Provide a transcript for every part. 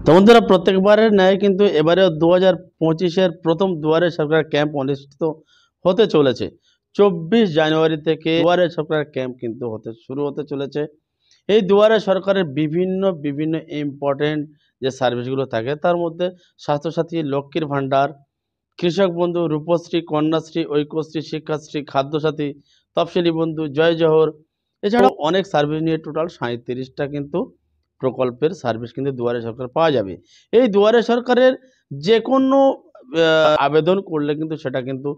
তো বন্ধুরা প্রত্যেকবারের ন্যায় কিন্তু এবারেও 2025-এর প্রথম দুয়ারে সরকার ক্যাম্প অনুষ্ঠিত হতে চলেছে। 24 জানুয়ারি থেকে দুয়ারে সরকার ক্যাম্প কিন্তু শুরু হতে চলেছে। এই দুয়ারে সরকারের বিভিন্ন বিভিন্ন ইম্পর্টেন্ট যে সার্ভিসগুলো থাকে তার মধ্যে স্বাস্থ্যসাথী, লক্ষ্মীর ভাণ্ডার, কৃষক বন্ধু, রূপশ্রী, কন্যাশ্রী, ঐক্যশ্রী, শিক্ষাশ্রী, খাদ্যসাথী, তফসিলি বন্ধু, জয় জহর, এছাড়াও অনেক সার্ভিস নিয়ে টোটাল 37টা কিন্তু প্রকল্পের সার্ভিস কিন্তু দুয়ারে সরকার পাওয়া যাবে। এই দুয়ারে সরকারের যে কোনো আবেদন করলে কিন্তু সেটা কিন্তু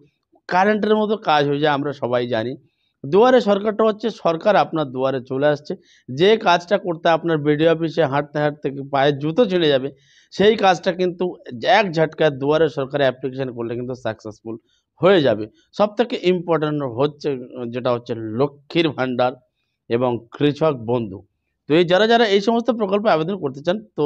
কারেন্টের মতো কাজ হয়ে যায়। আমরা সবাই জানি দুয়ারে সরকারটা হচ্ছে সরকার আপনার দুয়ারে চলে আসছে। যে কাজটা করতে আপনার বিডিও অফিসে হাঁটতে হাঁটতে পায়ের জুতো ছিঁড়ে যাবে, সেই কাজটা কিন্তু এক ঝটকায় দুয়ারে সরকারে অ্যাপ্লিকেশন করলে কিন্তু সাকসেসফুল হয়ে যাবে। সবথেকে ইম্পর্ট্যান্ট হচ্ছে যেটা হচ্ছে লক্ষ্মীর ভাণ্ডার এবং কৃষক বন্ধু। তো এই যারা এই সমস্ত প্রকল্পে আবেদন করতে চান, তো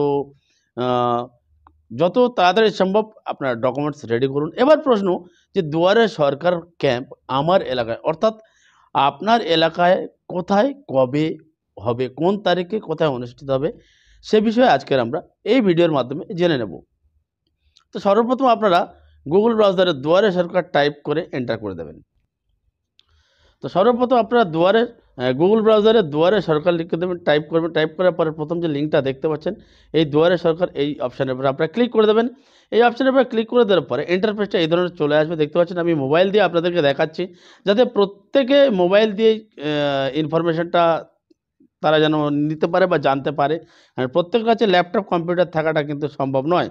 যত তাড়াতাড়ি সম্ভব আপনার ডকুমেন্টস রেডি করুন। এবার প্রশ্ন যে দুয়ারে সরকার ক্যাম্প আমার এলাকায়, অর্থাৎ আপনার এলাকায় কোথায় কবে হবে, কোন তারিখে কোথায় অনুষ্ঠিত হবে, সে বিষয়ে আজকের আমরা এই ভিডিওর মাধ্যমে জেনে নেব। তো সর্বপ্রথম আপনারা গুগল ব্রাউজারে দুয়ারে সরকার টাইপ করে এন্টার করে দেবেন। তো সর্বপ্রথম আপনারা গুগল ব্রাউজারে দুয়ারে সরকার লিখে দেবেন, টাইপ করবেন। টাইপ করার পরে প্রথম যে লিঙ্কটা দেখতে পাচ্ছেন এই দুয়ারে সরকার, এই অপশানের উপরে আপনারা ক্লিক করে দেবেন। এই অপশানের উপরে ক্লিক করে দেওয়ার পরে ইন্টারফেসটা এই ধরনের চলে আসবে। দেখতে পাচ্ছেন আমি মোবাইল দিয়ে আপনাদেরকে দেখাচ্ছি, যাতে প্রত্যেকে মোবাইল দিয়ে ইনফরমেশনটা তারা যেন নিতে পারে বা জানতে পারে। আর প্রত্যেকের কাছে ল্যাপটপ কম্পিউটার থাকাটা কিন্তু সম্ভব নয়,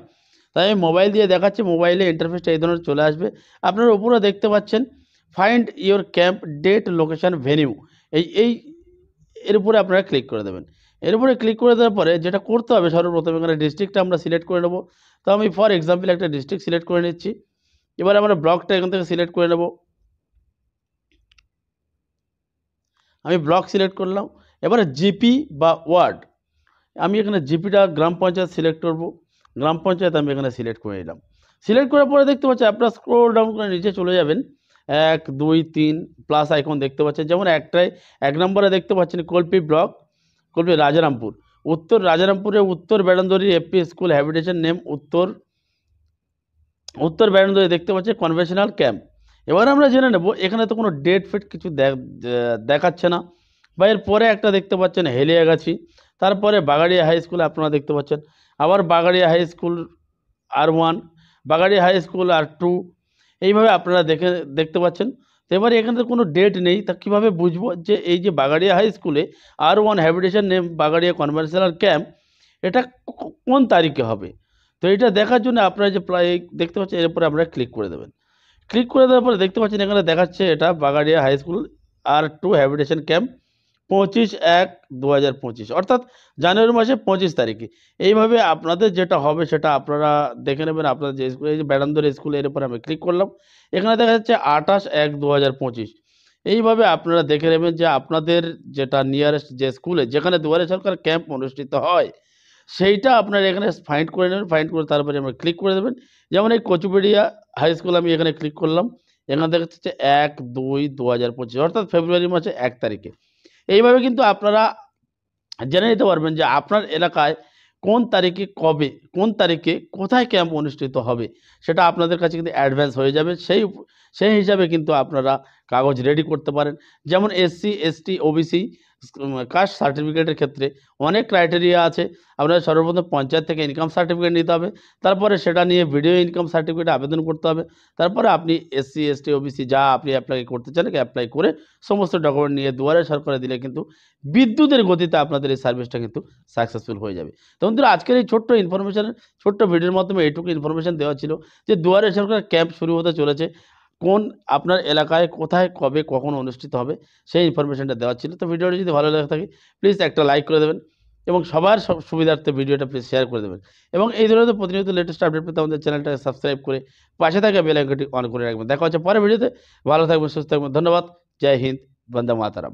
তাই আমি মোবাইল দিয়ে দেখাচ্ছি। মোবাইলে ইন্টারফেসটা এই ধরনের চলে আসবে। আপনারা উপরে দেখতে পাচ্ছেন find your camp date location venue, এর উপরে আপনারা ক্লিক করে দেবেন। এর উপরে ক্লিক করে দেওয়ার পরে যেটা করতে হবে, সর্বপ্রথম এখানে ডিস্ট্রিক্টটা আমরা সিলেক্ট করে নেব। তো আমি ফর এক্সাম্পল একটা ডিস্ট্রিক্ট সিলেক্ট করে নিচ্ছি। এবার আমরা ব্লকটা এখান থেকে সিলেক্ট করে নেব। আমি ব্লক সিলেক্ট করলাম। এবারে জিপি বা ওয়ার্ড, আমি এখানে জিপিটা গ্রাম পঞ্চায়েত সিলেক্ট করব। গ্রাম পঞ্চায়েত আমি এখানে সিলেক্ট করে নিলাম। সিলেক্ট করার পরে দেখতে পাচ্ছি আপনারা স্ক্রল ডাউন করে নিচে চলে যাবেন। 1 2 3 প্লাস আইকন দেখতে পাচ্ছেন। যেমন এক নম্বরে দেখতে পাচ্ছেন কল্পি ব্লক, কল্পি রাজারামপুর, উত্তর রাজারামপুরে উত্তর বেড়ান্দরি এফপি স্কুল হ্যাবিটেশন নেম উত্তর বেড়ান্দরি দেখতে পাচ্ছি কনভেনশনাল ক্যাম্প। এবার আমরা জেনে নেব, এখানে তো কোনো ডেট ফেট কিছু দেখাচ্ছে না। বা এর পরে একটা দেখতে পাচ্ছেন হেলিয়াগাছি, তারপরে বাগাড়িয়া হাই স্কুল আপনারা দেখতে পাচ্ছেন, আবার Bagaria high school R1, Bagaria high school R2, এইভাবে আপনারা দেখতে পাচ্ছেন। তো এবারে এখানে তো কোনো ডেট নেই, তা কীভাবে বুঝবো যে এই যে বাগাড়িয়া হাই স্কুলে R1 habitation name Bagaria conventional camp এটা কোন তারিখে হবে? তো এটা দেখার জন্য আপনারা যে দেখতে পাচ্ছেন এর উপরে আপনারা ক্লিক করে দেবেন। ক্লিক করে দেওয়ার পরে দেখতে পাচ্ছেন এখানে দেখাচ্ছে এটা Bagaria high school R2 habitation camp 25/1/2025, অর্থাৎ জানুয়ারি মাসে 25 তারিখে। এইভাবে আপনাদের যেটা হবে সেটা আপনারা দেখে নেবেন। আপনাদের যে স্কুল, এই যে বেড়ান্দর স্কুল, এর উপরে আমি ক্লিক করলাম। এখানে দেখা যাচ্ছে 28/1/2025। এইভাবে আপনারা দেখে নেবেন যে আপনাদের যেটা নিয়ারেস্ট যে স্কুলে যেখানে দুয়ারে সরকার ক্যাম্প অনুষ্ঠিত হয় সেইটা আপনারা এখানে ফাইন্ড করে নেবেন। ফাইন্ড করে তারপরে আমরা ক্লিক করে দেবেন। যেমন এই কচুবেড়িয়া হাই স্কুল আমি এখানে ক্লিক করলাম। এখানে দেখা যাচ্ছে 1/2/2025, অর্থাৎ ফেব্রুয়ারি মাসে 1 তারিখে। এইভাবে কিন্তু আপনারা জেনে নিতে পারবেন যে আপনার এলাকায় কোন তারিখে কবে, কোন তারিখে কোথায় ক্যাম্প অনুষ্ঠিত হবে, সেটা আপনাদের কাছে কিন্তু অ্যাডভান্স হয়ে যাবে। সেই হিসাবে কিন্তু আপনারা কাগজ রেডি করতে পারেন। যেমন SC ST OBC কাস্ট সার্টিফিকেটের ক্ষেত্রে অনেক ক্রাইটেরিয়া আছে। আপনার সর্বপ্রথম পঞ্চায়েত থেকে ইনকাম সার্টিফিকেট নিতে হবে, তারপরে সেটা নিয়ে ভিডিও ইনকাম সার্টিফিকেটে আবেদন করতে হবে। তারপরে আপনি SC ST OBC যা আপনি অ্যাপ্লাই করতে চান অ্যাপ্লাই করে সমস্ত ডকুমেন্ট নিয়ে দুয়ারে সরকারে দিলে কিন্তু বিদ্যুতের গতিতে আপনাদের এই সার্ভিসটা কিন্তু সাকসেসফুল হয়ে যাবে। তো বন্ধুরা আজকের এই ছোট্ট ভিডিওর মাধ্যমে এইটুকু ইনফরমেশন দেওয়া ছিল যে দুয়ারে সরকার ক্যাম্প শুরু হতে চলেছে। কোন আপনার এলাকায় কোথায় কবে কখন অনুষ্ঠিত হবে সেই ইনফরমেশনটা দেওয়া ছিল। তো ভিডিওটি যদি ভালো লাগে থাকে প্লিজ একটা লাইক করে দেবেন এবং সবার সুবিধার্থে ভিডিওটা প্লিজ শেয়ার করে দেবেন। এবং এই ধরনের প্রতিনিয়ত লেটেস্ট আপডেট পেতে আমাদের চ্যানেলটাকে সাবস্ক্রাইব করে পাশে থাকা বেল আইকনটি অন করে রাখবেন। দেখা হচ্ছে পরের ভিডিওতে। ভালো থাকবেন, সুস্থ থাকবেন। ধন্যবাদ। জয় হিন্দ, বন্দে মাতরম।